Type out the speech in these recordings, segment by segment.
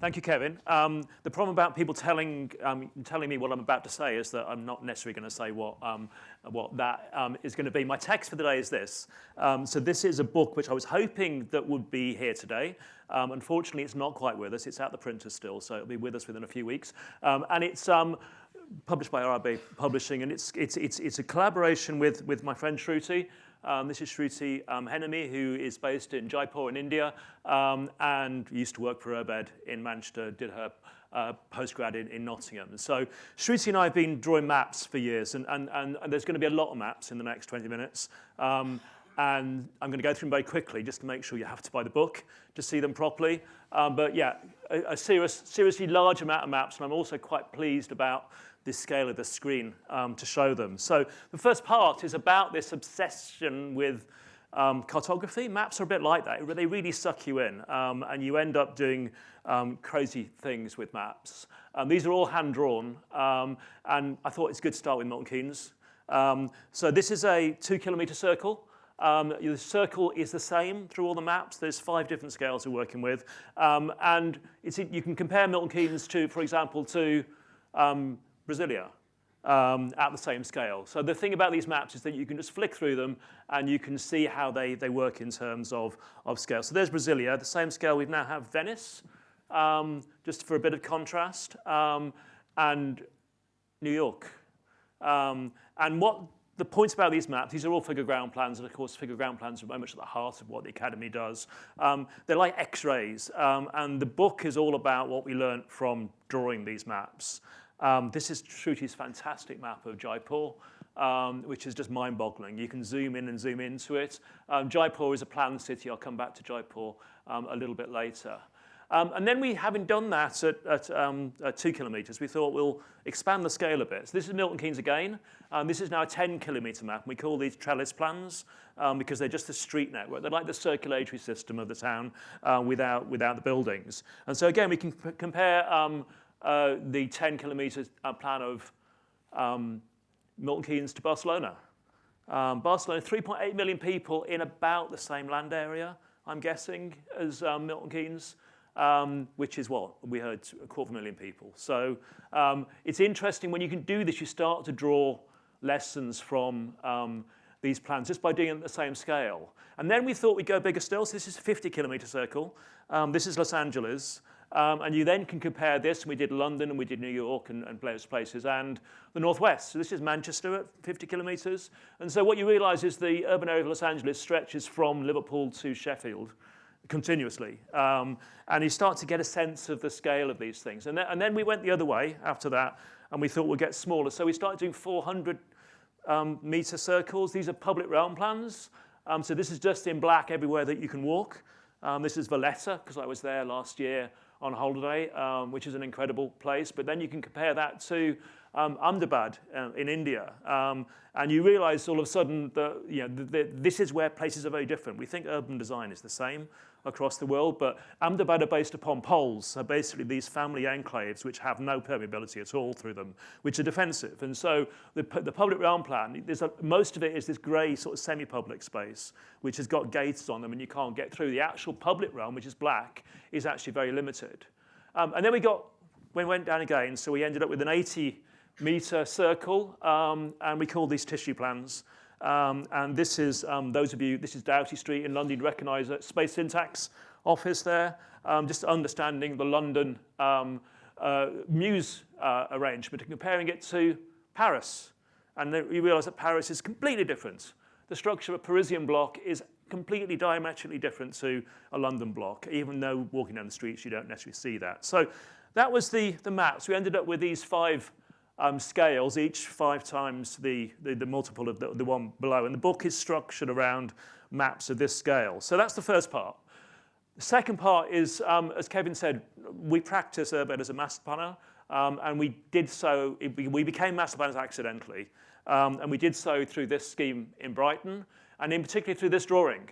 Thank you, Kevin. The problem about people telling me what I'm about to say is that I'm not necessarily going to say what that is going to be. My text for the day is this. So this is a book which I was hoping that would be here today. Unfortunately, it's not quite with us. It's at the printer still, so it'll be with us within a few weeks. And it's published by RRB Publishing, and it's a collaboration with my friend Shruti. This is Shruti Henami, who is based in Jaipur in India and used to work for Urbed in Manchester, did her postgrad in Nottingham. And so Shruti and I have been drawing maps for years, and there's going to be a lot of maps in the next 20 minutes. And I'm going to go through them very quickly just to make sure you have to buy the book to see them properly. But yeah, a seriously large amount of maps, and I'm also quite pleased about the scale of the screen to show them. So the first part is about this obsession with cartography. Maps are a bit like that. They really suck you in, and you end up doing crazy things with maps. These are all hand-drawn, and I thought it's good to start with Milton Keynes. So this is a 2-kilometre circle. The circle is the same through all the maps. There's 5 different scales we're working with. And you can compare Milton Keynes to, for example, to Brasilia at the same scale. So the thing about these maps is that you can just flick through them and you can see how they work in terms of scale. So there's Brasilia, the same scale we now have Venice, just for a bit of contrast, and New York. And what the points about these maps, these are all figure ground plans, and of course figure ground plans are very much at the heart of what the Academy does. They're like X-rays, and the book is all about what we learned from drawing these maps. This is Shruti's fantastic map of Jaipur, which is just mind-boggling. You can zoom in and zoom into it. Jaipur is a planned city. I'll come back to Jaipur a little bit later. And then we, having done that at 2 kilometres, we thought we'll expand the scale a bit. So this is Milton Keynes again. This is now a 10-kilometre map. We call these trellis plans because they're just a street network. They're like the circulatory system of the town without the buildings. And so again, we can compare the 10-kilometre plan of Milton Keynes to Barcelona. Barcelona, 3.8 million people in about the same land area, I'm guessing, as Milton Keynes, which is what? We heard 250,000 people. So it's interesting when you can do this, you start to draw lessons from these plans just by doing it at the same scale. And then we thought we'd go bigger still. So this is a 50-kilometre circle. This is Los Angeles. And you then can compare this, and we did London, and we did New York, and various places, and the Northwest. So this is Manchester at 50 kilometres. And so what you realise is the urban area of Los Angeles stretches from Liverpool to Sheffield continuously. And you start to get a sense of the scale of these things. And then we went the other way after that, and we thought we'd get smaller. So we started doing 400-metre circles. These are public realm plans. So this is just in black everywhere that you can walk. This is Valletta, because I was there last year on holiday, which is an incredible place. But then you can compare that to Ahmedabad in India. And you realize all of a sudden that this is where places are very different. We think urban design is the same across the world, but Ahmedabad are based upon poles, so basically these family enclaves which have no permeability at all through them, which are defensive. And so the public realm plan, most of it is this grey sort of semi-public space, which has got gates on them and you can't get through. The actual public realm, which is black, is actually very limited. And then we went down again, so we ended up with an 80-metre circle, and we call these tissue plans. And this is, this is Doughty Street in London. You recognise a Space Syntax office there. Just understanding the London Muse arrangement and comparing it to Paris. And then you realise that Paris is completely different. The structure of a Parisian block is completely diametrically different to a London block, even though walking down the streets you don't necessarily see that. So that was the maps. We ended up with these 5 scales, each 5 times the multiple of the one below. And the book is structured around maps of this scale. So that's the first part. The second part is, as Kevin said, we practice Urbed as a master planner, and we did so, we became master planners accidentally, and we did so through this scheme in Brighton, and in particular through this drawing.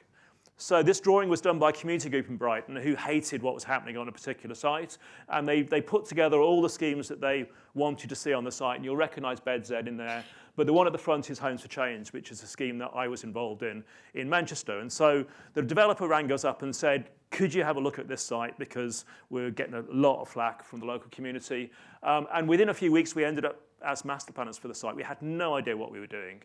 So this drawing was done by a community group in Brighton who hated what was happening on a particular site, and they put together all the schemes that they wanted to see on the site, and you'll recognise BedZ in there. But the one at the front is Homes for Change, which is a scheme that I was involved in Manchester. And so the developer rang us up and said, could you have a look at this site, because we're getting a lot of flack from the local community. And within a few weeks, we ended up as master planners for the site. We had no idea what we were doing.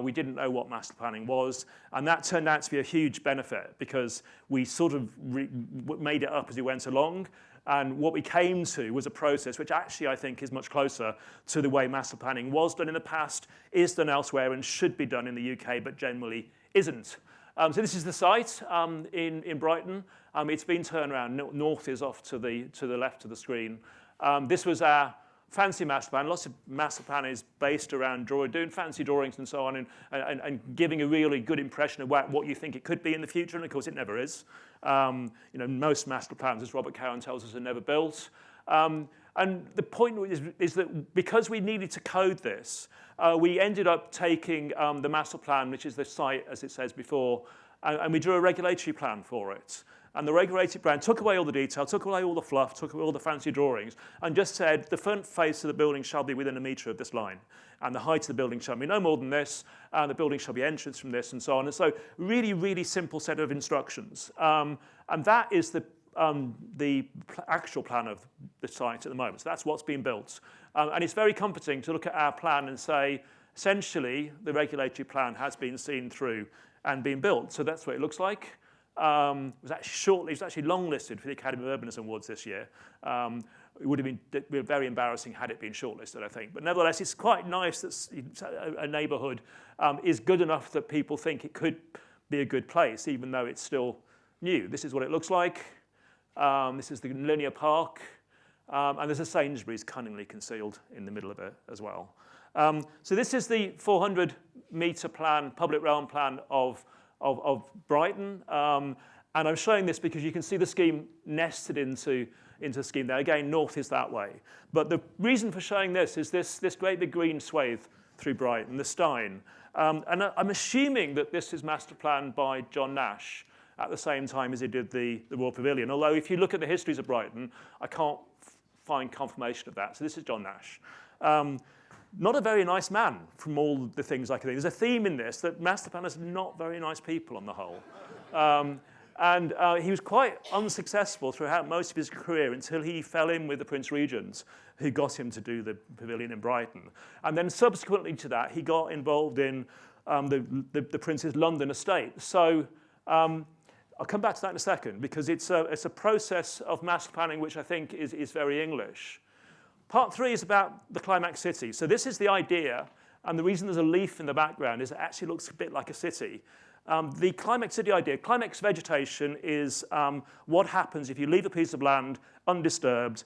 We didn't know what master planning was, and that turned out to be a huge benefit because we sort of made it up as we went along. And what we came to was a process which actually I think is much closer to the way master planning was done in the past, is done elsewhere, and should be done in the UK, but generally isn't. So this is the site in Brighton. It's been turned around. North is off to the left of the screen. This was our fancy master plan. Lots of master plan is based around doing fancy drawings and so on, and giving a really good impression of what you think it could be in the future. And of course, it never is. Most master plans, as Robert Cowan tells us, are never built. And the point is that because we needed to code this, we ended up taking the master plan, which is the site, as it says before, and we drew a regulatory plan for it. And the regulatory plan took away all the detail, took away all the fluff, took away all the fancy drawings, and just said the front face of the building shall be within a metre of this line. And the height of the building shall be no more than this, and the building shall be entrance from this, and so on. And so really, really simple set of instructions. And that is the actual plan of the site at the moment. So that's what's being built. And it's very comforting to look at our plan and say, essentially, the regulatory plan has been seen through and been built. So that's what it looks like. It was actually longlisted for the Academy of Urbanism Awards this year. It would have been very embarrassing had it been shortlisted, I think. But nevertheless, it's quite nice that a neighbourhood is good enough that people think it could be a good place, even though it's still new. This is what it looks like. This is the linear park. And there's a Sainsbury's cunningly concealed in the middle of it as well. So this is the 400-metre plan, public realm plan of Brighton. And I'm showing this because you can see the scheme nested into the scheme there. Again, north is that way. But the reason for showing this is this great big green swathe through Brighton, the Stein. And I'm assuming that this is master planned by John Nash at the same time as he did the Royal Pavilion. Although if you look at the histories of Brighton, I can't find confirmation of that. So this is John Nash. Not a very nice man from all the things I can think. There's a theme in this that master planners are not very nice people on the whole. And he was quite unsuccessful throughout most of his career until he fell in with the Prince Regent, who got him to do the pavilion in Brighton. And then subsequently to that, he got involved in the Prince's London estate. So I'll come back to that in a second, because it's a process of master planning which I think is very English. Part 3 is about the climax city. So this is the idea, and the reason there's a leaf in the background is it actually looks a bit like a city. The climax city idea, climax vegetation, is what happens if you leave a piece of land undisturbed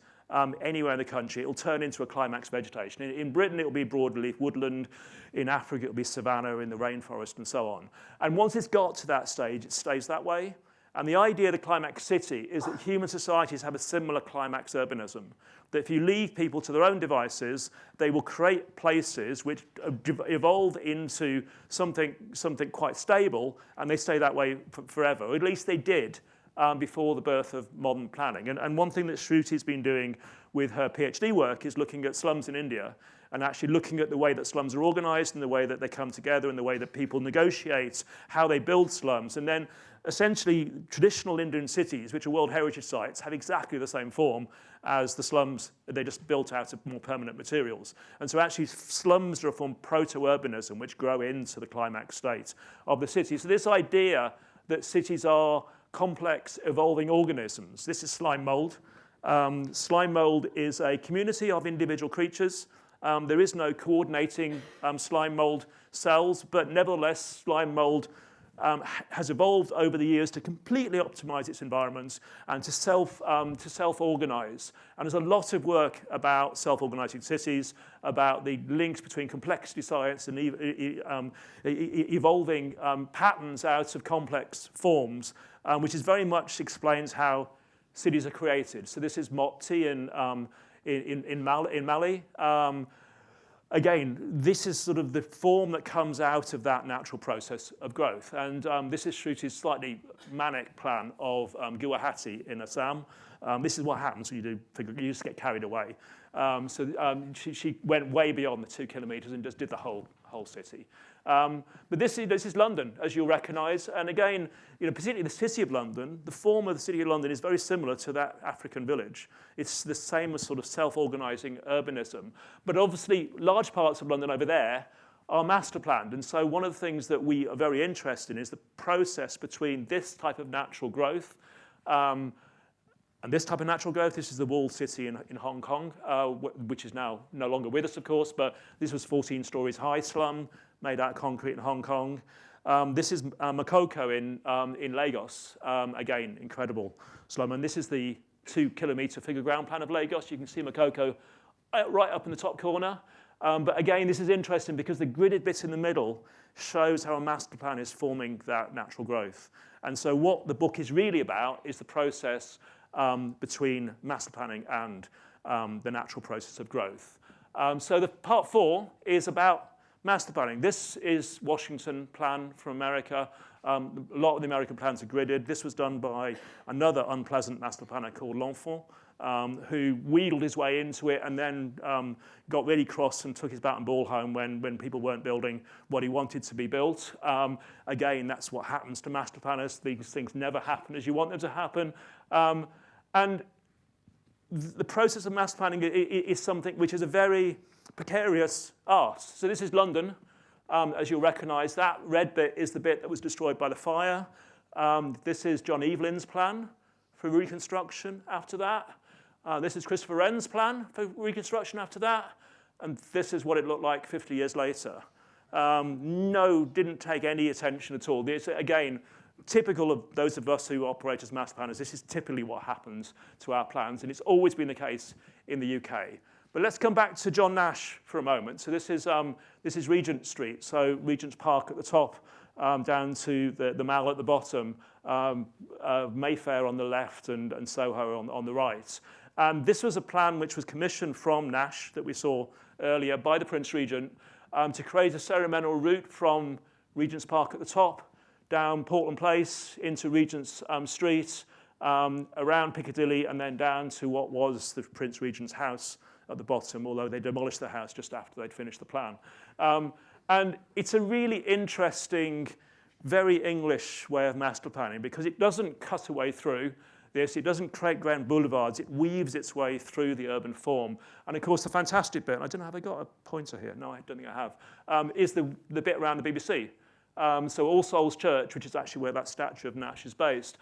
anywhere in the country. It will turn into a climax vegetation. In Britain, it will be broadleaf woodland. In Africa, it will be savanna in the rainforest and so on. And once it's got to that stage, it stays that way. And the idea of the climax city is that human societies have a similar climax urbanism. That if you leave people to their own devices, they will create places which evolve into something quite stable, and they stay that way forever. Or at least they did before the birth of modern planning. And one thing that Shruti's been doing with her PhD work is looking at slums in India, and actually looking at the way that slums are organized and the way that they come together and the way that people negotiate how they build slums. And then essentially traditional Indian cities, which are World Heritage Sites, have exactly the same form as the slums. They just built out of more permanent materials. And so actually slums are a form of proto-urbanism which grow into the climax state of the city. So this idea that cities are complex, evolving organisms. This is slime mold. Slime mold is a community of individual creatures. There is no coordinating slime mold cells, but nevertheless, slime mold has evolved over the years to completely optimize its environments and to self-organize. And there's a lot of work about self-organizing cities, about the links between complexity science and evolving patterns out of complex forms, which is very much explains how cities are created. So this is Mopti in Mali. again, this is sort of the form that comes out of that natural process of growth. And this is Shruti's slightly manic plan of Guwahati in Assam. This is what happens when you just get carried away. She went way beyond the 2 kilometers and just did the whole city. But this is London, as you'll recognise. And again, particularly the City of London, the form of the City of London is very similar to that African village. It's the same as sort of self-organising urbanism. But obviously, large parts of London over there are master planned. And so one of the things that we are very interested in is the process between this type of natural growth and this type of natural growth. This is the walled city in Hong Kong, which is now no longer with us, of course, but this was 14 stories high slum made out of concrete in Hong Kong. This is Makoko in Lagos, again, incredible slum. And this is the 2 kilometre figure ground plan of Lagos. You can see Makoko right up in the top corner. But again, this is interesting because the gridded bit in the middle shows how a master plan is forming that natural growth. And so what the book is really about is the process between master planning and the natural process of growth. So the part 4 is about master planning. This is Washington plan from America. A lot of the American plans are gridded. This was done by another unpleasant master planner called L'Enfant, who wheedled his way into it and then got really cross and took his bat and ball home when people weren't building what he wanted to be built. Again, that's what happens to master planners. These things never happen as you want them to happen. And the process of master planning is something which is a very precarious art. So this is London. As you'll recognise, that red bit is the bit that was destroyed by the fire. This is John Evelyn's plan for reconstruction after that. This is Christopher Wren's plan for reconstruction after that. And this is what it looked like 50 years later. Didn't take any attention at all. This, again, typical of those of us who operate as master planners. This is typically what happens to our plans, and it's always been the case in the UK. But let's come back to John Nash for a moment. So this is Regent Street, so Regent's Park at the top, down to the Mall at the bottom, Mayfair on the left, and Soho on the right. This was a plan which was commissioned from Nash that we saw earlier by the Prince Regent to create a ceremonial route from Regent's Park at the top, down Portland Place into Regent's Street, around Piccadilly, and then down to what was the Prince Regent's house at the bottom, although they demolished the house just after they'd finished the plan. And it's a really interesting, very English way of master planning because it doesn't cut away through this. It doesn't create grand boulevards. It weaves its way through the urban form. And of course, the fantastic bit, I don't know, have I got a pointer here? No, I don't think I have, is the bit around the BBC. So All Souls Church, which is actually where that statue of Nash is based,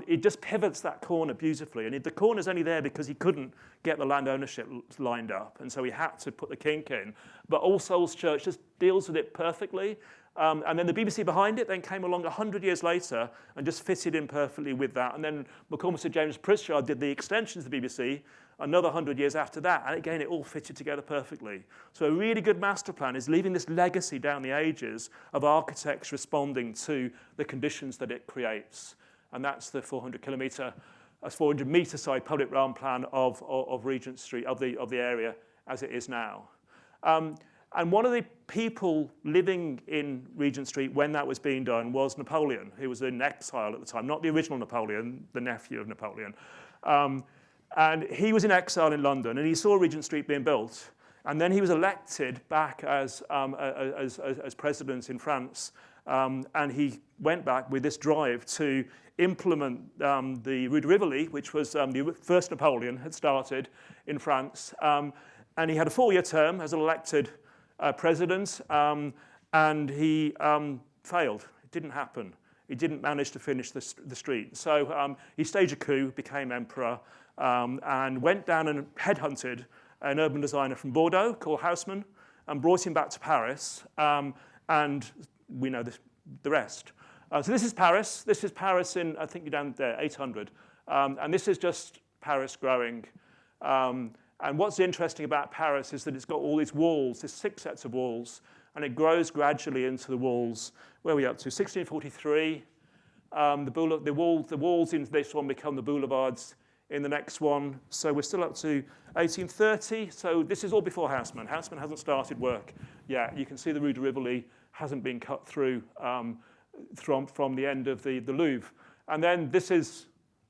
it just pivots that corner beautifully. And the corner's only there because he couldn't get the land ownership lined up. And so he had to put the kink in. But All Souls Church just deals with it perfectly. And then the BBC behind it then came along 100 years later and just fitted in perfectly with that. And then McCormick Sir James Pritchard did the extensions of the BBC another 100 years after that. And again, it all fitted together perfectly. So a really good master plan is leaving this legacy down the ages of architects responding to the conditions that it creates. And that's the 400 metre side public realm plan of Regent Street, of the area as it is now. And one of the people living in Regent Street when that was being done was Napoleon, who was in exile at the time, not the original Napoleon, the nephew of Napoleon. And he was in exile in London, and he saw Regent Street being built. And then he was elected back as president in France. And he went back with this drive to implement the Rue de Rivoli, which was the first Napoleon had started in France. And he had a 4-year term as an elected president, and he failed. It didn't happen. He didn't manage to finish the street. So he staged a coup, became emperor, and went down and headhunted an urban designer from Bordeaux called Haussmann and brought him back to Paris. And we know the rest. So this is Paris. This is Paris in, I think you're down there, 800. And this is just Paris growing. And what's interesting about Paris is that it's got all these walls, there's 6 sets of walls, and it grows gradually into the walls. Where are we up to? 1643. The walls in this one become the boulevards in the next one. So we're still up to 1830. So this is all before Haussmann. Haussmann hasn't started work yet. You can see the Rue de Rivoli hasn't been cut through from the end of the Louvre. And then this is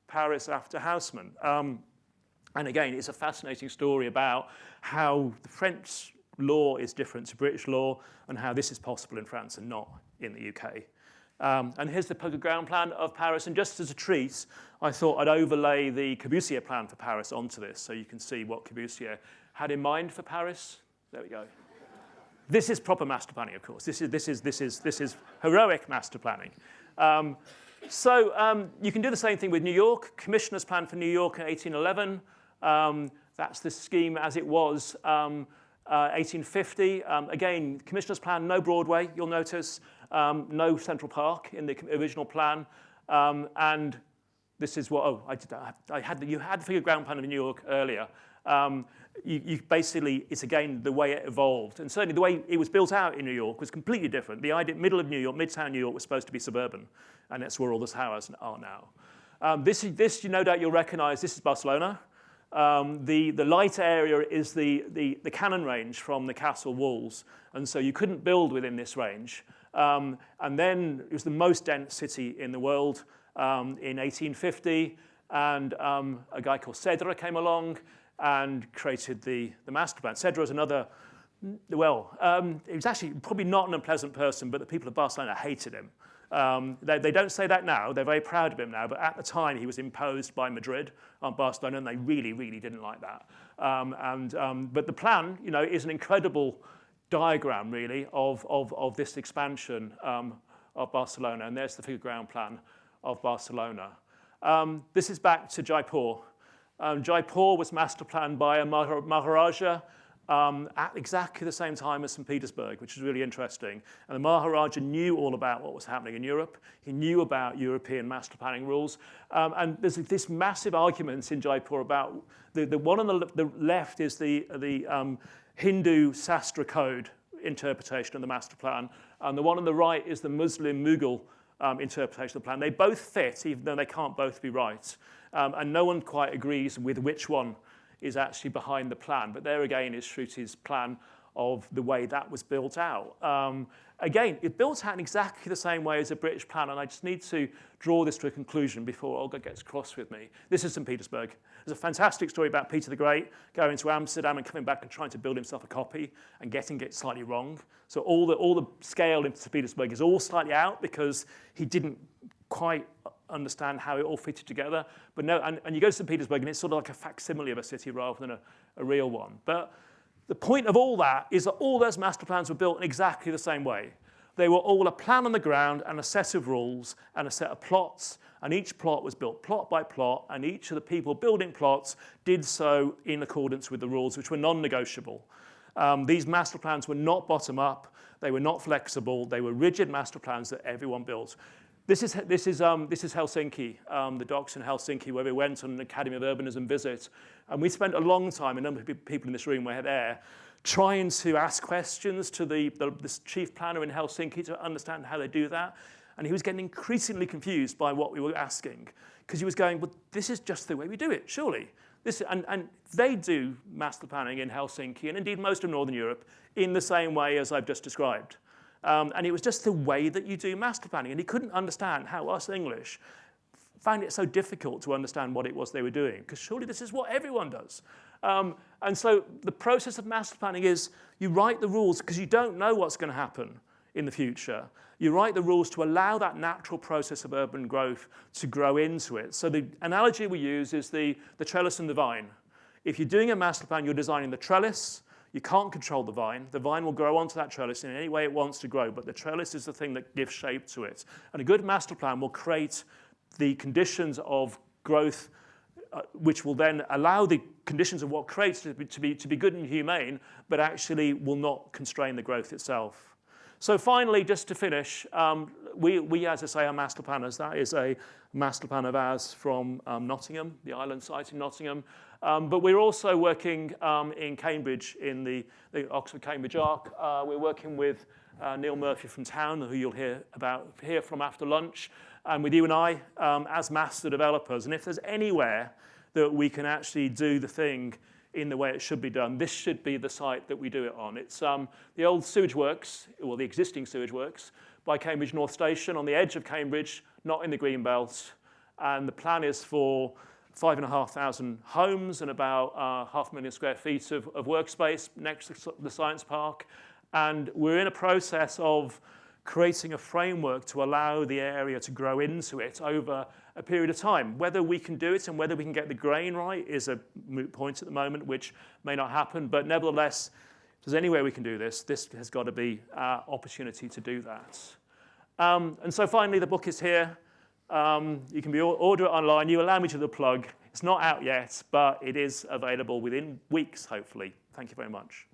Paris after Haussmann. And again, it's a fascinating story about how the French law is different to British law and how this is possible in France and not in the UK. And here's the ground plan of Paris. And just as a treat, I thought I'd overlay the Corbusier plan for Paris onto this so you can see what Corbusier had in mind for Paris. There we go. This is proper master planning, of course. This is heroic master planning. So you can do the same thing with New York. Commissioner's plan for New York in 1811. That's the scheme as it was 1850. Again, Commissioner's plan, no Broadway, you'll notice. No Central Park in the original plan. And this is what, you had the figure ground plan of New York earlier. You basically, it's again the way it evolved. And certainly the way it was built out in New York was completely different. The idea, middle of New York, midtown New York was supposed to be suburban. And that's where all the towers are now. This, no doubt you'll recognize, this is Barcelona. The light area is the cannon range from the castle walls. And so you couldn't build within this range. And then it was the most dense city in the world in 1850. And a guy called Cedra came along and created the master plan. Cedra is another, he was actually probably not an unpleasant person, but the people of Barcelona hated him. They don't say that now. They're very proud of him now. But at the time, he was imposed by Madrid on Barcelona, and they really, really didn't like that. But the plan, is an incredible diagram, really, of this expansion of Barcelona. And there's the figure ground plan of Barcelona. This is back to Jaipur. Jaipur was master planned by a Maharaja at exactly the same time as St. Petersburg, which is really interesting. And the Maharaja knew all about what was happening in Europe. He knew about European master planning rules. And there's this massive argument in Jaipur about the one on the left is the Hindu Sastra code interpretation of the master plan. And the one on the right is the Muslim Mughal interpretation of the plan. They both fit, even though they can't both be right. And no one quite agrees with which one is actually behind the plan. But there again is Shruti's plan of the way that was built out. Again, it built out in exactly the same way as a British plan, and I just need to draw this to a conclusion before Olga gets cross with me. This is St. Petersburg. There's a fantastic story about Peter the Great going to Amsterdam and coming back and trying to build himself a copy and getting it slightly wrong. So all the scale in St. Petersburg is all slightly out because he didn't quite understand how it all fitted together. But no, and you go to St. Petersburg and it's sort of like a facsimile of a city rather than a real one. But the point of all that is that all those master plans were built in exactly the same way. They were all a plan on the ground and a set of rules and a set of plots, and each plot was built plot by plot, and each of the people building plots did so in accordance with the rules, which were non-negotiable. These master plans were not bottom-up, they were not flexible, they were rigid master plans that everyone built. This is Helsinki, the docks in Helsinki, where we went on an Academy of Urbanism visit. And we spent a long time, a number of people in this room were there, trying to ask questions to the chief planner in Helsinki to understand how they do that. And he was getting increasingly confused by what we were asking, because he was going, well, this is just the way we do it, surely. And they do master planning in Helsinki, and indeed most of Northern Europe, in the same way as I've just described. And it was just the way that you do master planning. And he couldn't understand how us English found it so difficult to understand what it was they were doing, because surely this is what everyone does. And so the process of master planning is you write the rules because you don't know what's going to happen in the future. You write the rules to allow that natural process of urban growth to grow into it. So the analogy we use is the trellis and the vine. If you're doing a master plan, you're designing the trellis. You can't control the vine. The vine will grow onto that trellis in any way it wants to grow, but the trellis is the thing that gives shape to it. And a good master plan will create the conditions of growth which will then allow the conditions of what creates to be good and humane, but actually will not constrain the growth itself. So finally, just to finish, we as I say, are master planners. That is a master plan of ours from Nottingham, the island site in Nottingham. But we're also working in Cambridge, in the Oxford-Cambridge Arc. We're working with Neil Murphy from Town, who you'll hear from after lunch, and with you and I as master developers. And if there's anywhere that we can actually do the thing in the way it should be done. This should be the site that we do it on. It's the old sewage works, or the existing sewage works, by Cambridge North Station on the edge of Cambridge, not in the green belt. And the plan is for 5,500 homes and about 500,000 square feet of workspace next to the science park. And we're in a process of creating a framework to allow the area to grow into it over a period of time. Whether we can do it and whether we can get the grain right is a moot point at the moment, which may not happen. But nevertheless, if there's any way we can do this, this has got to be our opportunity to do that. And so finally, the book is here. You can order it online. You allow me to do the plug. It's not out yet, but it is available within weeks, hopefully. Thank you very much.